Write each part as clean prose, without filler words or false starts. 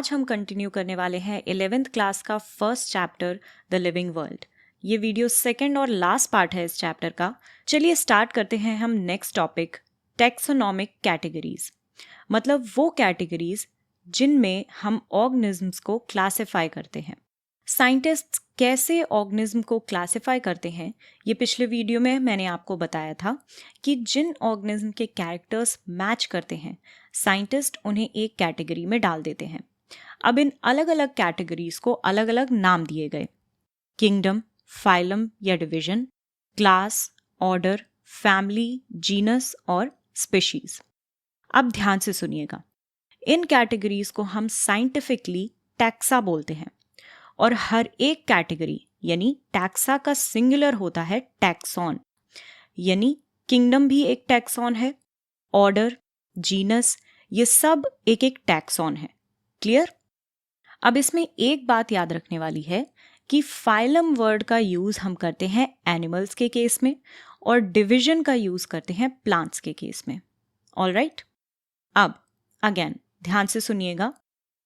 आज हम कंटिन्यू करने वाले हैं 11th क्लास का first chapter the living world. ये वीडियो सेकंड और लास्ट पार्ट है इस चैप्टर का। चलिए स्टार्ट करते हैं हम नेक्स्ट टॉपिक, टैक्सोनॉमिक कैटेगरीज। मतलब वो कैटेगरीज जिनमें हम ऑर्गेनिज्म्स को क्लासिफाई करते हैं। साइंटिस्ट्स कैसे ऑर्गेनिज्म को क्लासिफाई करते हैं, ये पिछले वीडियो में मैंने आपको बताया था कि जिन ऑर्गेनिज्म के कैरेक्टर्स मैच करते हैं साइंटिस्ट उन्हें एक कैटेगरी में डाल देते हैं। अब इन अलग अलग कैटेगरीज को अलग अलग नाम दिए गए, किंगडम, फाइलम या division, class, order, family, genus और स्पीशीज। अब ध्यान से सुनिएगा, इन कैटेगरीज को हम साइंटिफिकली टैक्सा बोलते हैं और हर एक कैटेगरी यानी टैक्सा का सिंगुलर होता है टैक्सॉन। यानी किंगडम भी एक टैक्सॉन है, ऑर्डर, जीनस, ये सब एक एक टैक्सॉन है। क्लियर? अब इसमें एक बात याद रखने वाली है कि फाइलम वर्ड का यूज हम करते हैं एनिमल्स के केस में और डिवीजन का यूज करते हैं प्लांट्स के केस में। ऑलराइट? अब अगेन ध्यान से सुनिएगा,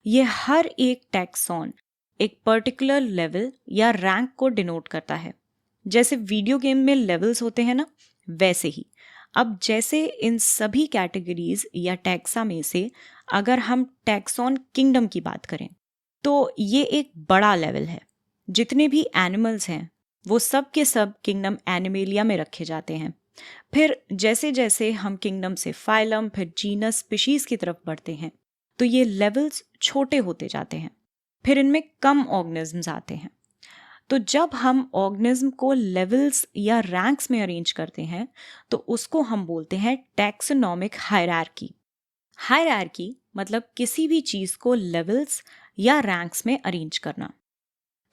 ये हर एक टैक्सॉन एक पर्टिकुलर लेवल या रैंक को डिनोट करता है। जैसे वीडियो गेम में लेवल्स होते हैं ना, वैसे ही अब जैसे इन सभी कैटेगरीज या टैक्सा में से अगर हम टैक्सॉन किंगडम की बात करें तो ये एक बड़ा लेवल है। जितने भी एनिमल्स हैं वो सब के सब किंगडम एनिमेलिया में रखे जाते हैं। फिर जैसे जैसे हम किंगडम से फाइलम फिर जीनस स्पीशीज की तरफ बढ़ते हैं तो ये लेवल्स छोटे होते जाते हैं, फिर इनमें कम ऑर्गेनिजम्स आते हैं। तो जब हम ऑर्गेनिज्म को लेवल्स या रैंक्स में अरेंज करते हैं तो उसको हम बोलते हैं टैक्सोनॉमिक हायरार्की। हायरार्की मतलब किसी भी चीज को लेवल्स या रैंक्स में अरेंज करना।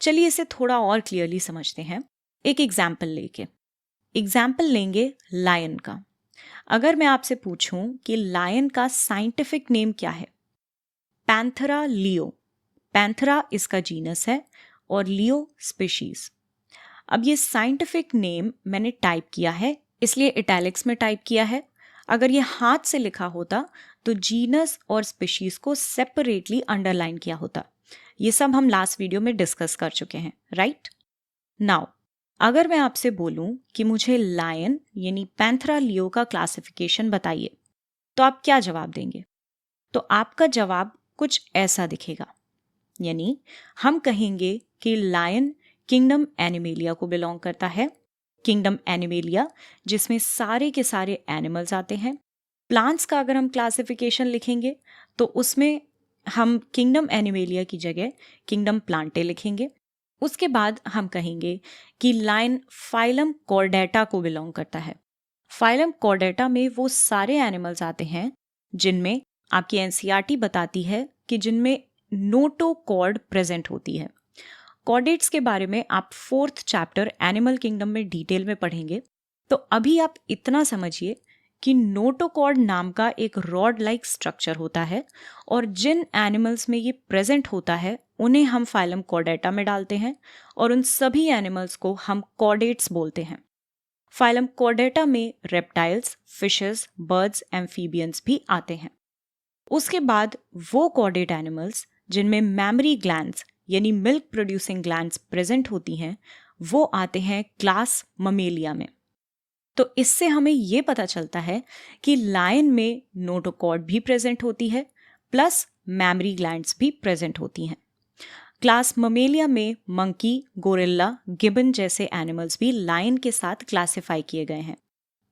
चलिए इसे थोड़ा और क्लियरली समझते हैं एक एग्जाम्पल लेके। एग्जाम्पल लेंगे लायन का। अगर मैं आपसे पूछूं कि लायन का साइंटिफिक नेम क्या है? Panthera leo. पैंथेरा इसका जीनस है और लियो स्पीशीज। अब ये साइंटिफिक नेम मैंने टाइप किया है इसलिए इटैलिक्स में टाइप किया है। अगर ये हाथ से लिखा होता तो जीनस और स्पीशीज को सेपरेटली अंडरलाइन किया होता। ये सब हम लास्ट वीडियो में डिस्कस कर चुके हैं, राइट? नाउ अगर मैं आपसे बोलूं कि मुझे लायन यानी पैंथेरा लियो का क्लासिफिकेशन बताइए तो आप क्या जवाब देंगे? तो आपका जवाब कुछ ऐसा दिखेगा। यानी हम कहेंगे कि लायन किंगडम एनिमेलिया को बिलोंग करता है। किंगडम एनिमेलिया जिसमें सारे के सारे एनिमल्स आते हैं। प्लांट्स का अगर हम क्लासिफिकेशन लिखेंगे तो उसमें हम किंगडम एनिमेलिया की जगह किंगडम प्लांटे लिखेंगे। उसके बाद हम कहेंगे कि लायन फाइलम कॉर्डेटा को बिलोंग करता है। फाइलम कॉर्डेटा में वो सारे एनिमल्स आते हैं जिनमें आपकी एनसीईआरटी बताती है कि जिनमें नोटोकॉर्ड प्रेजेंट होती है। कॉर्डेट्स के बारे में आप 4th चैप्टर एनिमल किंगडम में डिटेल में पढ़ेंगे। तो अभी आप इतना समझिए कि नोटोकॉर्ड नाम का एक रॉड लाइक स्ट्रक्चर होता है और जिन एनिमल्स में ये प्रेजेंट होता है उन्हें हम फाइलम कॉर्डेटा में डालते हैं और उन सभी एनिमल्स को हम कॉर्डेट्स बोलते हैं। फाइलम कॉर्डेटा में रेप्टाइल्स, फिशेस, बर्ड्स, एम्फीबियंस भी आते हैं। उसके बाद वो कॉर्डेट एनिमल्स जिनमें मैमरी ग्लैंड्स यानी मिल्क प्रोड्यूसिंग ग्लैंड्स प्रेजेंट होती हैं वो आते हैं क्लास ममेलिया में। तो इससे हमें ये पता चलता है कि लायन में नोटोकॉर्ड भी प्रेजेंट होती है प्लस मैमरी ग्लैंड्स भी प्रेजेंट होती हैं। क्लास ममेलिया में मंकी, गोरिल्ला, गिबन जैसे एनिमल्स भी लायन के साथ क्लासिफाई किए गए हैं।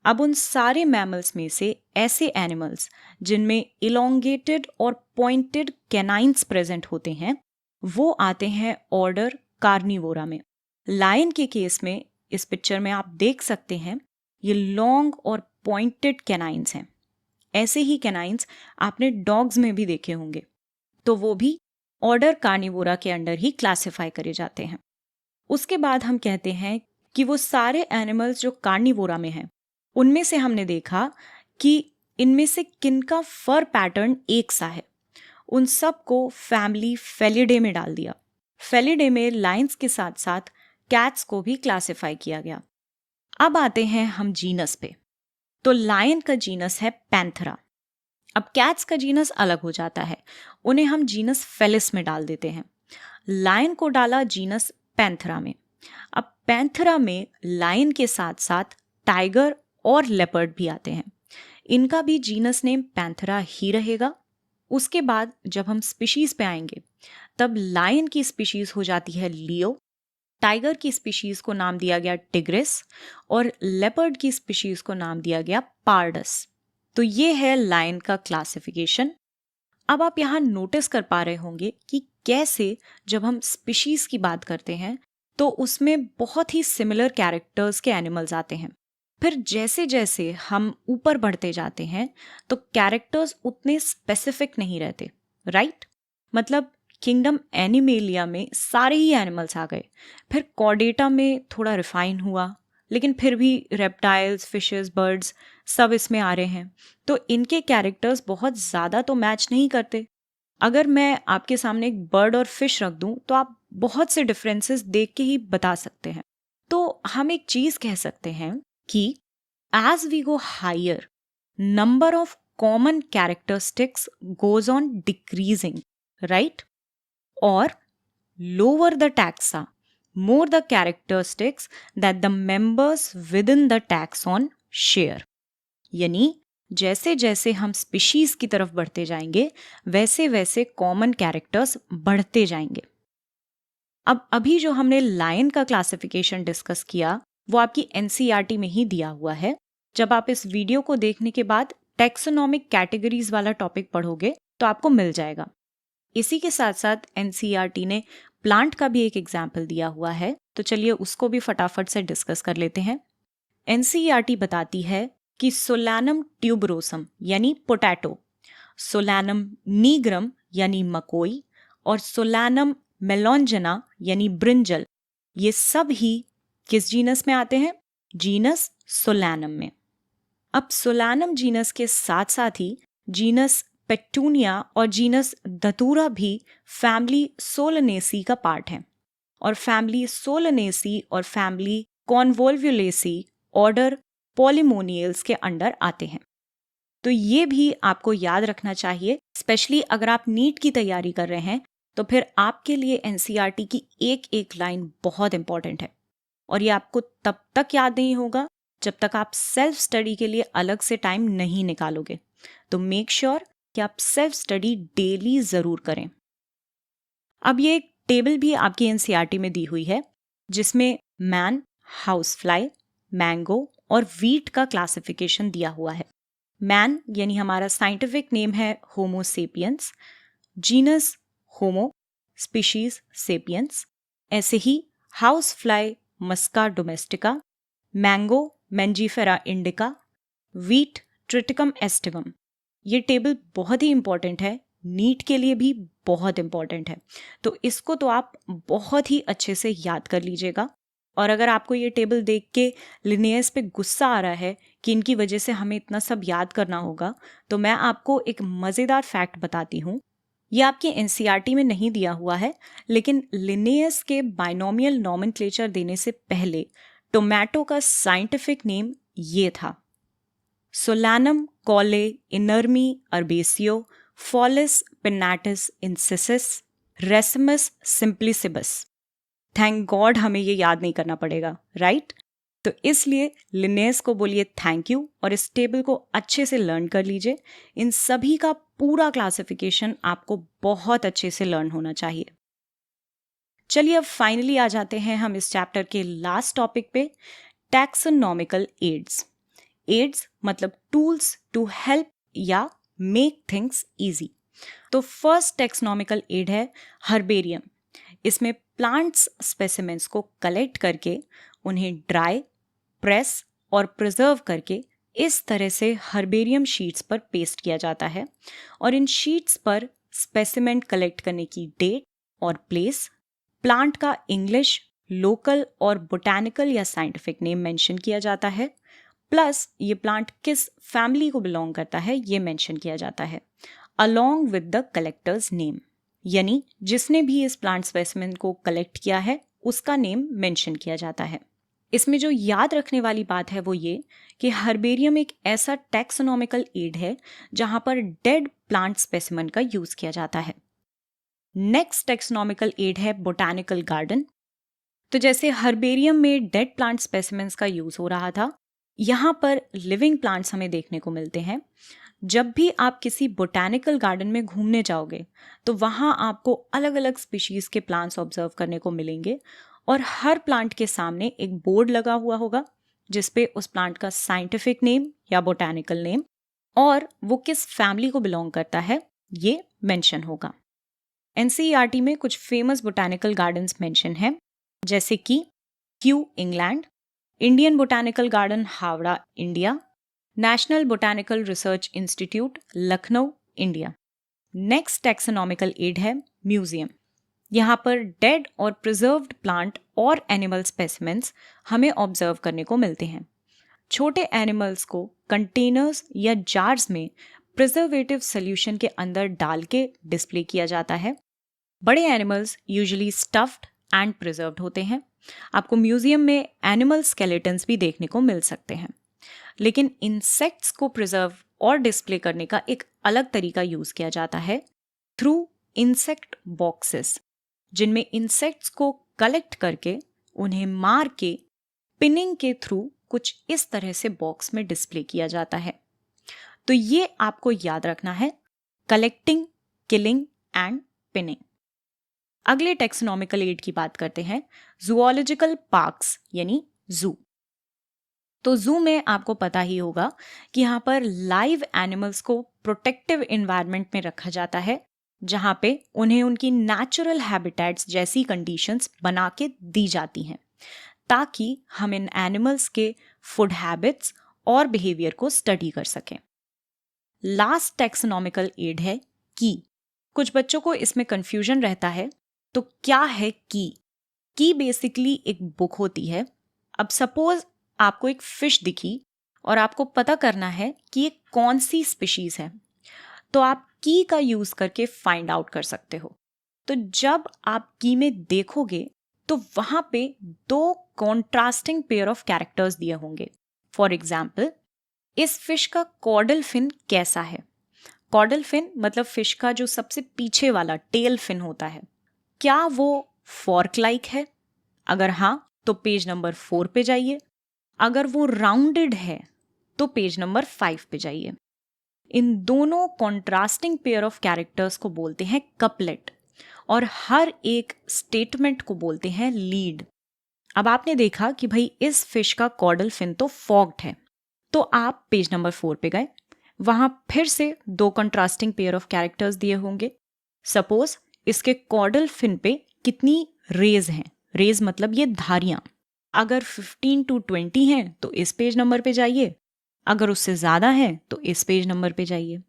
अब उन सारे मैमल्स में से ऐसे एनिमल्स जिनमें इलोंगेटेड और पॉइंटेड कैनाइन्स प्रेजेंट होते हैं वो आते हैं ऑर्डर कार्निवोरा में। लायन के केस में इस पिक्चर में आप देख सकते हैं ये लॉन्ग और पॉइंटेड कैनाइन्स हैं। ऐसे ही कैनाइन्स आपने डॉग्स में भी देखे होंगे, तो वो भी ऑर्डर कार्निवोरा के अंडर ही क्लासिफाई करे जाते हैं। उसके बाद हम कहते हैं कि वो सारे एनिमल्स जो कार्निवोरा में हैं उनमें से हमने देखा कि इनमें से किनका फर पैटर्न एक सा है। उन सब को फैमिली फेलिडे में डाल दिया। फेलिडे में लायंस के साथ साथ कैट्स को भी क्लासिफाई किया गया। अब आते हैं हम जीनस पे। तो लायन का जीनस है पैंथेरा। अब कैट्स का जीनस अलग हो जाता है, उन्हें हम जीनस फेलिस में डाल देते हैं। लायन को डाला जीनस पैंथरा में। अब पैंथरा में लायन के साथ साथ टाइगर और लेपर्ड भी आते हैं, इनका भी जीनस नेम पैंथरा ही रहेगा। उसके बाद जब हम स्पीशीज पे आएंगे तब लायन की स्पीशीज हो जाती है लियो, टाइगर की स्पीशीज को नाम दिया गया टिग्रिस और लेपर्ड की स्पीशीज को नाम दिया गया पार्डस। तो ये है लायन का क्लासिफिकेशन। अब आप यहाँ नोटिस कर पा रहे होंगे कि कैसे जब हम स्पीशीज की बात करते हैं तो उसमें बहुत ही सिमिलर कैरेक्टर्स के एनिमल्स आते हैं। फिर जैसे जैसे हम ऊपर बढ़ते जाते हैं तो कैरेक्टर्स उतने स्पेसिफिक नहीं रहते, राइट? मतलब किंगडम एनिमेलिया में सारे ही एनिमल्स आ गए, फिर कॉर्डेटा में थोड़ा रिफाइन हुआ, लेकिन फिर भी रेप्टाइल्स, फिशेस, बर्ड्स सब इसमें आ रहे हैं। तो इनके कैरेक्टर्स बहुत ज़्यादा तो मैच नहीं करते। अगर मैं आपके सामने एक बर्ड और फिश रख दूं तो आप बहुत से डिफरेंसेस देख के ही बता सकते हैं। तो हम एक चीज़ कह सकते हैं कि as we go higher, number of common characteristics goes on decreasing, right? और lower the taxa, more the characteristics that the members within the taxon share। यानी जैसे जैसे हम स्पीशीज की तरफ बढ़ते जाएंगे वैसे वैसे कॉमन कैरेक्टर्स बढ़ते जाएंगे। अब अभी जो हमने लायन का क्लासिफिकेशन डिस्कस किया वो आपकी एनसीईआरटी में ही दिया हुआ है। जब आप इस वीडियो को देखने के बाद टैक्सोनॉमिक कैटेगरीज वाला टॉपिक पढ़ोगे तो आपको मिल जाएगा। इसी के साथ साथ एनसीईआरटी ने प्लांट का भी एक एग्जाम्पल दिया हुआ है, तो चलिए उसको भी फटाफट से डिस्कस कर लेते हैं। एनसीईआरटी बताती है कि सोलैनम ट्यूबरोसम यानी पोटैटो, सोलैनम नीग्रम यानी मकोई और सोलैनम मेलोंजना यानी ब्रिंजल, ये सब ही किस जीनस में आते हैं? जीनस सोलैनम में। अब सोलैनम जीनस के साथ साथ ही जीनस पेटूनिया और जीनस धतूरा भी फैमिली सोलनेसी का पार्ट है, और फैमिली सोलनेसी और फैमिली कॉन्वोल्वुलेसी ऑर्डर पॉलीमोनियल्स के अंडर आते हैं। तो ये भी आपको याद रखना चाहिए, स्पेशली अगर आप नीट की तैयारी कर रहे हैं तो फिर आपके लिए एनसीईआरटी की एक एक लाइन बहुत इंपॉर्टेंट है, और ये आपको तब तक याद नहीं होगा जब तक आप सेल्फ स्टडी के लिए अलग से टाइम नहीं निकालोगे। तो मेक श्योर कि आप सेल्फ स्टडी डेली जरूर करें। अब ये एक टेबल भी आपकी एनसीईआरटी में दी हुई है जिसमें मैन, हाउस फ्लाई, मैंगो और वीट का क्लासिफिकेशन दिया हुआ है। मैन यानी हमारा साइंटिफिक नेम है Homo sapiens, genus Homo, species sapiens. ऐसे ही house fly Musca domestica, mango Mangifera indica, wheat Triticum aestivum. ये टेबल बहुत ही इंपॉर्टेंट है, नीट के लिए भी बहुत इंपॉर्टेंट है, तो इसको तो आप बहुत ही अच्छे से याद कर लीजिएगा। और अगर आपको ये टेबल देख के लिनियस पे गुस्सा आ रहा है कि इनकी वजह से हमें इतना सब याद करना होगा, तो मैं आपको एक मज़ेदार फैक्ट बताती हूँ। ये आपके एनसीईआरटी में नहीं दिया हुआ है, लेकिन लिनियस के बाइनोमियल नॉमेनक्लेचर देने से पहले टोमेटो का साइंटिफिक नेम ये था, सोलैनम कॉले इनर्मी अर्बेसियो फॉलिस पिनाटिस इंसिसिस रेसिमस सिंप्लिसिबस। थैंक गॉड हमें ये याद नहीं करना पड़ेगा, राइट? तो इसलिए लिनेस को बोलिए थैंक यू और इस टेबल को अच्छे से लर्न कर लीजिए। इन सभी का पूरा क्लासिफिकेशन आपको बहुत अच्छे से लर्न होना चाहिए। चलिए अब फाइनली आ जाते हैं हम इस चैप्टर के लास्ट टॉपिक पे, टैक्सोनॉमिकल एड्स। एड्स मतलब टूल्स टू हेल्प या मेक थिंग्स इजी। तो फर्स्ट टैक्सोनॉमिकल एड है हर्बेरियम। इसमें प्लांट्स स्पेसिमेंट्स को कलेक्ट करके उन्हें ड्राई, प्रेस और प्रिजर्व करके इस तरह से हर्बेरियम शीट्स पर पेस्ट किया जाता है, और इन शीट्स पर स्पेसिमेंट कलेक्ट करने की डेट और प्लेस, प्लांट का इंग्लिश, लोकल और बोटैनिकल या साइंटिफिक नेम मेंशन किया जाता है, प्लस ये प्लांट किस फैमिली को बिलोंग करता है ये मेंशन किया जाता है, along with the collector's name. यानी जिसने भी इस प्लांट स्पेसिमेन को कलेक्ट किया है उसका नेम मेंशन किया जाता है। इसमें जो याद रखने वाली बात है वो ये कि हर्बेरियम एक ऐसा टैक्सोनॉमिकल एड है जहां पर डेड प्लांट स्पेसिमेन का यूज किया जाता है। नेक्स्ट टैक्सोनॉमिकल एड है बोटैनिकल गार्डन। तो जैसे हर्बेरियम में डेड प्लांट स्पेसिमेंस का यूज हो रहा था, यहाँ पर लिविंग प्लांट्स हमें देखने को मिलते हैं। जब भी आप किसी बोटैनिकल गार्डन में घूमने जाओगे तो वहाँ आपको अलग अलग स्पीशीज के प्लांट्स ऑब्जर्व करने को मिलेंगे और हर प्लांट के सामने एक बोर्ड लगा हुआ होगा जिसपे उस प्लांट का साइंटिफिक नेम या बोटैनिकल नेम और वो किस फैमिली को बिलोंग करता है ये मेंशन होगा। एनसीईआरटी में कुछ फेमस बोटैनिकल गार्डन्स मेंशन हैं, जैसे कि Kew England, Indian Botanical Garden Howrah India, National Botanical Research Institute Lucknow India. Next taxonomical aid है म्यूजियम। यहाँ पर डेड और प्रिजर्व्ड प्लांट और एनिमल स्पेसिमेंट्स हमें ऑब्जर्व करने को मिलते हैं। छोटे एनिमल्स को कंटेनर्स या जार्स में प्रिजर्वेटिव सोल्यूशन के अंदर डाल के डिस्प्ले किया जाता है। बड़े animals usually stuffed and preserved होते हैं। आपको म्यूजियम में एनिमल स्केलेटन्स भी देखने को मिल सकते हैं। लेकिन इंसेक्ट्स को प्रिजर्व और डिस्प्ले करने का एक अलग तरीका यूज किया जाता है थ्रू इंसेक्ट बॉक्सेस, जिनमें इंसेक्ट्स को कलेक्ट करके उन्हें मार के पिनिंग के थ्रू कुछ इस तरह से बॉक्स में डिस्प्ले किया जाता है। तो ये आपको याद रखना है, कलेक्टिंग, किलिंग एंड पिनिंग। अगले टैक्सोनॉमिकल एड की बात करते हैं, जूलॉजिकल पार्क्स यानी जू। तो जू में आपको पता ही होगा कि यहाँ पर लाइव एनिमल्स को प्रोटेक्टिव एनवायरनमेंट में रखा जाता है, जहाँ पे उन्हें उनकी नेचुरल हैबिटेट्स जैसी कंडीशंस बना के दी जाती हैं, ताकि हम इन एनिमल्स के फूड हैबिट्स और बिहेवियर को स्टडी कर सकें। लास्ट टैक्सोनॉमिकल एड है की। कुछ बच्चों को इसमें कंफ्यूजन रहता है, तो क्या है की? की बेसिकली एक बुक होती है। अब सपोज आपको एक फिश दिखी और आपको पता करना है कि ये कौन सी स्पीशीज है, तो आप की का यूज करके फाइंड आउट कर सकते हो। तो जब आप की में देखोगे तो वहां पे 2 कॉन्ट्रास्टिंग पेयर ऑफ कैरेक्टर्स दिए होंगे। फॉर एग्जाम्पल, इस फिश का कॉर्डल फिन कैसा है? कॉर्डल फिन मतलब फिश का जो सबसे पीछे वाला टेल फिन होता है, क्या वो फॉर्क लाइक है? अगर हाँ तो पेज नंबर 4 पे जाइए। अगर वो राउंडेड है तो पेज नंबर 5 पे जाइए। इन दोनों कॉन्ट्रास्टिंग पेयर ऑफ कैरेक्टर्स को बोलते हैं कपलेट और हर एक स्टेटमेंट को बोलते हैं लीड। अब आपने देखा कि भाई इस फिश का कॉर्डल फिन तो फॉग्ड है, तो आप पेज नंबर 4 पे गए, वहां फिर से 2 कंट्रास्टिंग पेयर ऑफ कैरेक्टर्स दिए होंगे। सपोज इसके कॉर्डल फिन पे कितनी रेज हैं? रेज मतलब ये धारियां। अगर 15 to 20 हैं तो इस पेज नंबर पे जाइए, अगर उससे ज़्यादा है तो इस पेज नंबर पे जाइए।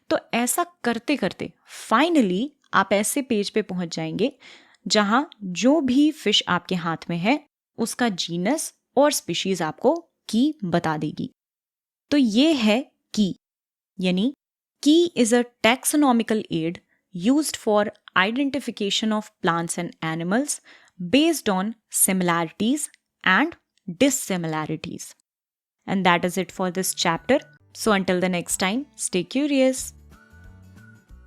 तो ऐसा करते करते फाइनली आप ऐसे पेज पे पहुंच जाएंगे जहां जो भी फिश आपके हाथ में है उसका जीनस और स्पीशीज आपको की बता देगी। तो ये है की, यानी की is a taxonomical aid used for identification of plants and animals based on similarities and dissimilarities. And that is it for this chapter. So until the next time, stay curious.